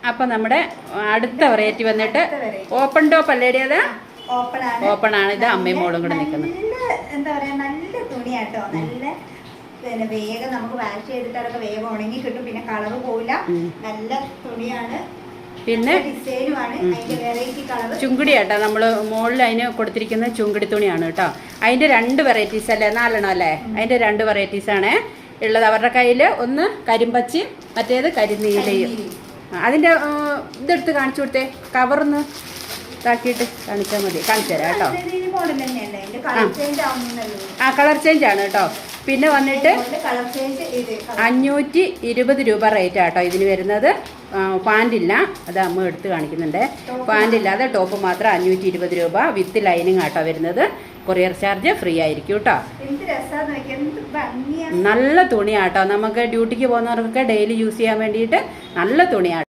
അപ്പൊ നമ്മുടെ അടുത്ത വെറൈറ്റി വന്നിട്ട് ഓപ്പൺ ടോപ്പ് അല്ലേടി? അത് ഓപ്പൺ ആണ്. ഇത് അമ്മയും മോളും കൂടെ നിൽക്കുന്നത്. എന്താ പറയാ, നല്ല തുണിയാട്ടോ. നല്ല പിന്നെ വേഗം നമുക്ക് വാഷ് ചെയ്തിട്ടൊക്കെ വേഗം ഉണങ്ങി കിട്ടും. പിന്നെ കളറ് പോവില്ല. നല്ല തുണിയാണ്. പിന്നെ ചുങ്കിടി കേട്ടോ, നമ്മൾ മുകളിൽ അതിന് കൊടുത്തിരിക്കുന്ന ചുങ്കിടി തുണിയാണ് കേട്ടോ. അതിൻ്റെ 2 വെറൈറ്റീസ് അല്ലേ, 4 അല്ലേ? അതിൻ്റെ 2 വെറൈറ്റീസാണ് ഉള്ളത് അവരുടെ കയ്യിൽ. ഒന്ന് കരിമ്പച്ചി, മറ്റേത് കരിനീലയും. അതിൻ്റെ ഇതെടുത്ത് കാണിച്ചു കൊടുത്തേ, കവറൊന്ന് ഇതാക്കിയിട്ട് കാണിച്ചാൽ മതി. കാണിച്ചു തരാം കേട്ടോ. ആ കളർ ചേഞ്ച് ആണ് കേട്ടോ. പിന്നെ വന്നിട്ട് 520 രൂപ റേറ്റ് ആട്ടോ ഇതിന് വരുന്നത്. പാൻറ്റില്ല, അത് അമ്മ എടുത്ത് കാണിക്കുന്നുണ്ട്. പാൻറ്റില്ലാതെ ടോപ്പ് മാത്രം 520 രൂപ വിത്ത് ലൈനിങ് ആട്ടോ വരുന്നത്. കൊറിയർ ചാർജ് ഫ്രീ ആയിരിക്കും കേട്ടോ. നല്ല തുണിയാട്ടോ, നമുക്ക് ഡ്യൂട്ടിക്ക് പോകുന്നവർക്കൊക്കെ ഡെയിലി യൂസ് ചെയ്യാൻ വേണ്ടിയിട്ട് നല്ല തുണിയാട്ടോ.